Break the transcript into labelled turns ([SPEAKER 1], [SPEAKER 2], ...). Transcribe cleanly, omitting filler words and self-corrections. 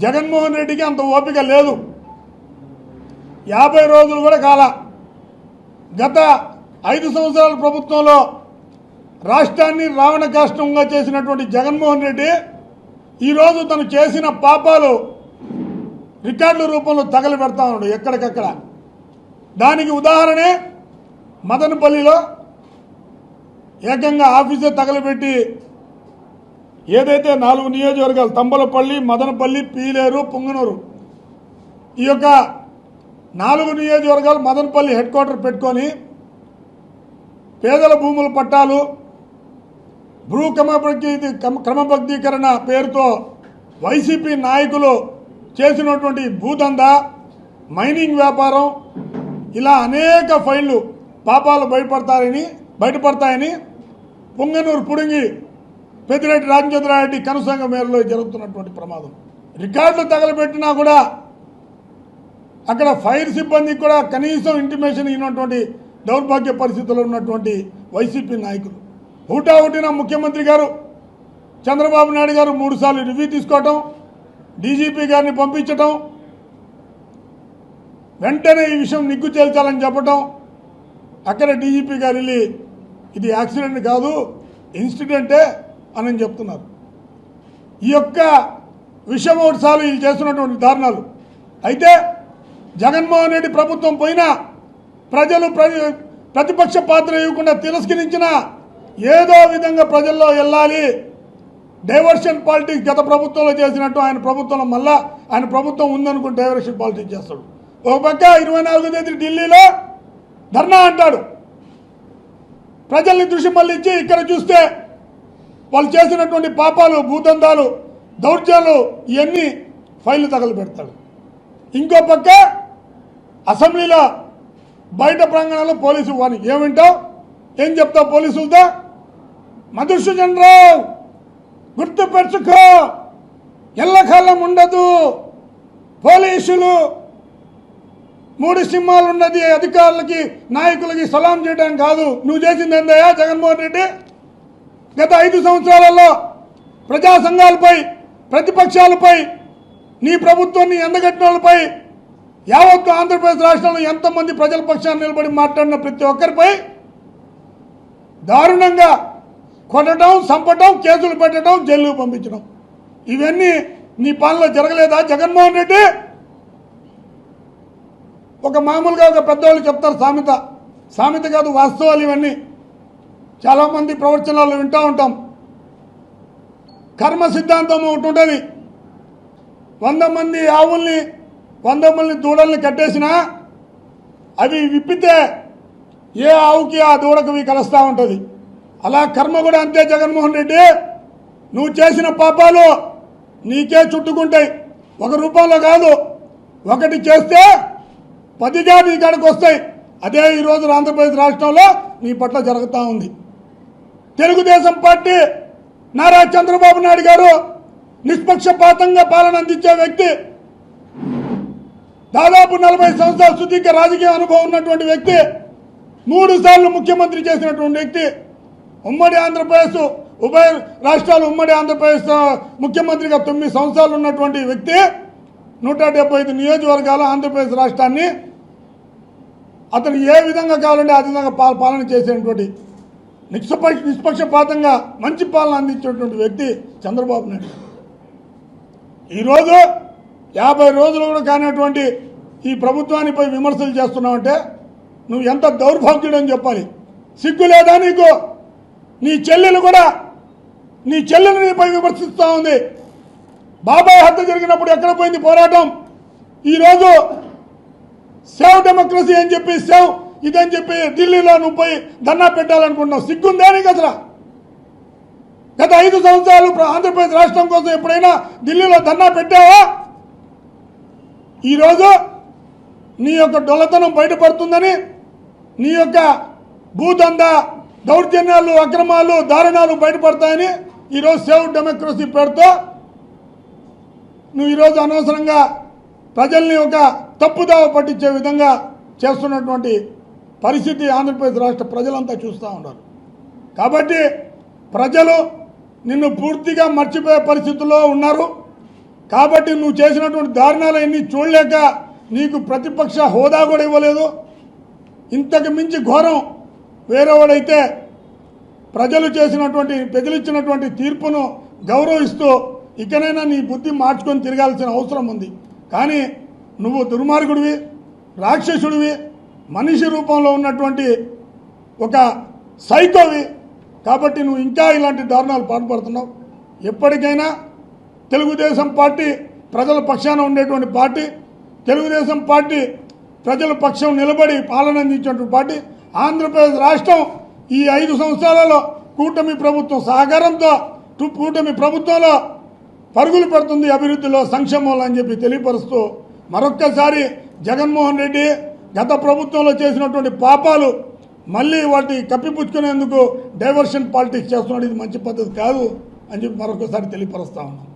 [SPEAKER 1] జగన్మోహన్ రెడ్డికి అంత ఓపిక లేదు. 50 రోజులు కూడా కాల. గత 5 సంవత్సరాల ప్రభుత్వంలో రాష్ట్రాన్ని రావణ కాష్టంగా చేసినటువంటి జగన్మోహన్ రెడ్డి ఈరోజు తను చేసిన పాపాలు రికార్డుల రూపంలో తగలబెడతా ఉన్నాడు ఎక్కడికక్కడ. దానికి ఉదాహరణే మదనపల్లిలో ఏకంగా ఆఫీసే తగలబెట్టి ఏదైతే 4 నియోజకవర్గాలు తంబలపల్లి, మదనపల్లి, పీలేరు, పుంగనూరు, ఈ యొక్క 4 నియోజకవర్గాలు మదనపల్లి హెడ్ క్వార్టర్ పెట్టుకొని పేదల భూముల పట్టాలు, భూ క్రమబద్ధీకరణ పేరుతో వైసీపీ నాయకులు చేసినటువంటి భూదందా, మైనింగ్ వ్యాపారం, ఇలా అనేక ఫైళ్లు పాపాలు బయటపడతాయని పుంగనూరు పుడింగి పెద్దిరెడ్డి రామచంద్రారెడ్డి కనుసంగ మేరలో జరుగుతున్నటువంటి ప్రమాదం. రికార్డులు తగలబెట్టినా కూడా అక్కడ ఫైర్ సిబ్బందికి కూడా కనీసం ఇంటిమేషన్ ఇవ్వనటువంటి దౌర్భాగ్య పరిస్థితుల్లో ఉన్నటువంటి వైసీపీ నాయకులు. హుటాహుటిన ముఖ్యమంత్రి గారు చంద్రబాబు నాయుడు గారు 3 సార్లు రివ్యూ తీసుకోవటం, డీజీపీ గారిని పంపించటం, వెంటనే ఈ విషయం నిగ్గు తేల్చాలని చెప్పటం, అక్కడ డీజీపీ గారు వెళ్ళి ఇది యాక్సిడెంట్ కాదు ఇన్సిడెంటే అని చెప్తున్నారు. ఈ యొక్క విషయం 1 సార్లు వీళ్ళు చేస్తున్నటువంటి దారుణాలు. అయితే జగన్మోహన్ రెడ్డి ప్రభుత్వం పోయినా ప్రజలు ప్రతిపక్ష పాత్ర ఇవ్వకుండా తిరస్కరించిన ఏదో విధంగా ప్రజల్లో వెళ్ళాలి, డైవర్షన్ పాలిటిక్స్ గత ప్రభుత్వంలో చేసినట్టు ఆయన ప్రభుత్వంలో మళ్ళా ఆయన ప్రభుత్వం ఉందనుకుని డైవర్షన్ పాలిటిక్స్ చేస్తాడు. ఒక పక్క 24వ తేదీ ఢిల్లీలో ధర్నా అంటాడు, ప్రజల్ని దృష్టి మళ్ళించి ఇక్కడ చూస్తే వాళ్ళు చేసినటువంటి పాపాలు, భూదందాలు, దౌర్జన్యాలు ఇవన్నీ ఫైళ్లు తగలబెడతాడు. ఇంకో పక్క అసెంబ్లీలో బయట ప్రాంగణంలో పోలీసు వాణి ఏమింటావు, ఏం చెప్తావు పోలీసులతో? మధుసూదన్ రావు గుర్తు పెట్టుకో, ఎల్లకాలం ఉండదు, పోలీసులు 3 సింహాలు ఉన్నది అధికారులకి నాయకులకి సలాం చేయడానికి కాదు. నువ్వు చేసింది ఏందయ్యా జగన్మోహన్ రెడ్డి? గత 5 సంవత్సరాలలో ప్రజా సంఘాలపై, ప్రతిపక్షాలపై, నీ ప్రభుత్వాన్ని ఎండగట్టిన వాళ్ళపై, యావత్తు ఆంధ్రప్రదేశ్ రాష్ట్రంలో ఎంతమంది ప్రజల పక్షాన్ని నిలబడి మాట్లాడిన ప్రతి ఒక్కరిపై దారుణంగా కొట్టడం, చంపటం, కేసులు పెట్టడం, జైలుకు పంపించడం, ఇవన్నీ నీ పాలనలో జరగలేదా జగన్మోహన్ రెడ్డి? ఒక మామూలుగా ఒక పెద్దవాళ్ళు చెప్తారు సామెత కాదు, వాస్తవాలు ఇవన్నీ. చాలామంది ప్రవచనాలు వింటూ ఉంటాం. కర్మ సిద్ధాంతం ఒకటి ఉంటుంది. 100 మంది ఆవుల్ని 100 మంది దూడల్ని కట్టేసినా అవి విప్పితే ఏ ఆవుకి ఆ దూడకి కలుస్తూ ఉంటుంది. అలా కర్మ కూడా అంతే. జగన్మోహన్ రెడ్డి నువ్వు చేసిన పాపాలు నీకే చుట్టుకుంటాయి. 1 రూపంలో కాదు, 1 చేస్తే 10గా నీ కాడికి వస్తాయి. అదే ఈరోజు ఆంధ్రప్రదేశ్ రాష్ట్రంలో నీ పట్ల జరుగుతూ ఉంది. తెలుగుదేశం పార్టీ నారా చంద్రబాబు నాయుడు గారు నిష్పక్షపాతంగా పాలన అందించే వ్యక్తి, దాదాపు 40 సంవత్సరాల సుదీర్ఘ రాజకీయ అనుభవం ఉన్నటువంటి వ్యక్తి, 3 సార్లు ముఖ్యమంత్రి చేసినటువంటి వ్యక్తి, ఉమ్మడి ఆంధ్రప్రదేశ్, ఉభయ రాష్ట్రాలు ఉమ్మడి ఆంధ్రప్రదేశ్ ముఖ్యమంత్రిగా 9 సంవత్సరాలు ఉన్నటువంటి వ్యక్తి, 175 నియోజకవర్గాలు ఆంధ్రప్రదేశ్ రాష్ట్రాన్ని అతను ఏ విధంగా కావాలంటే ఆ విధంగా పాలన చేసేటువంటి నిష్పక్షపాతంగా మంచి పాలన అందించేటువంటి వ్యక్తి చంద్రబాబు నాయుడు. ఈరోజు 50 రోజులు కూడా కానటువంటి ఈ ప్రభుత్వానిపై విమర్శలు చేస్తున్నావంటే నువ్వు ఎంత దౌర్భాగ్యుడని చెప్పాలి. సిగ్గు లేదా నీకు? నీ చెల్లెలు కూడా నీ చెల్లెలు నీపై విమర్శిస్తూ ఉంది. బాబాయ్ హత్య జరిగినప్పుడు ఎక్కడ పోయింది పోరాటం? ఈరోజు సేవ్ డెమోక్రసీ అని చెప్పి సేవ్ ఇదని చెప్పి ఢిల్లీలో నువ్వు పోయి ధర్నా పెట్టాలనుకుంటున్నావు. సిగ్గుందే నీకు అసలు? గత 5 సంవత్సరాలు ఆంధ్రప్రదేశ్ రాష్ట్రం కోసం ఎప్పుడైనా ఢిల్లీలో ధర్నా పెట్టావా? ఈరోజు నీ యొక్క డొల్లతనం బయటపడుతుందని, నీ యొక్క భూదందా, దౌర్జన్యాలు, అక్రమాలు, దారుణాలు బయటపడతాయని ఈరోజు సేవ్ డెమోక్రసీ పేరుతో నువ్వు ఈరోజు అనవసరంగా ప్రజల్ని ఒక తప్పుదావ పట్టించే విధంగా చేస్తున్నటువంటి పరిస్థితి ఆంధ్రప్రదేశ్ రాష్ట్ర ప్రజలంతా చూస్తూ ఉన్నారు. కాబట్టి ప్రజలు నిన్ను పూర్తిగా మర్చిపోయే పరిస్థితుల్లో ఉన్నారు. కాబట్టి నువ్వు చేసినటువంటి దారుణాలన్నీ చూడలేక నీకు ప్రతిపక్ష హోదా కూడా ఇవ్వలేదు. ఇంతకు మించి ఘోరం వేరేవాడైతే ప్రజలు ఇచ్చినటువంటి తీర్పును గౌరవిస్తూ ఇకనైనా నీ బుద్ధి మార్చుకొని తిరగాల్సిన అవసరం ఉంది. కానీ నువ్వు దుర్మార్గుడివి, రాక్షసుడివి, మనిషి రూపంలో ఉన్నటువంటి ఒక సైకోవి. కాబట్టి నువ్వు ఇంకా ఇలాంటి దారుణాలు పాల్పడుతున్నావు. ఎప్పటికైనా తెలుగుదేశం పార్టీ ప్రజల పక్షాన ఉండేటువంటి పార్టీ, తెలుగుదేశం పార్టీ ప్రజల పక్షం నిలబడి పాలన అందించినటువంటి పార్టీ. ఆంధ్రప్రదేశ్ రాష్ట్రం ఈ 5 సంవత్సరాలలో కూటమి ప్రభుత్వం సహకారంతో కూటమి ప్రభుత్వంలో పరుగులు పెడుతుంది అభివృద్ధిలో, సంక్షేమంలో అని చెప్పి తెలియపరుస్తూ మరొక్కసారి జగన్మోహన్ రెడ్డి గత ప్రభుత్వంలో చేసినటువంటి పాపాలు మళ్ళీ వాటి కప్పిపుచ్చుకునేందుకు డైవర్షన్ పాలిటిక్స్ చేస్తున్నాడు. ఇది మంచి పద్ధతి కాదు అని చెప్పి మరొకసారి తెలియపరుస్తా ఉన్నాం.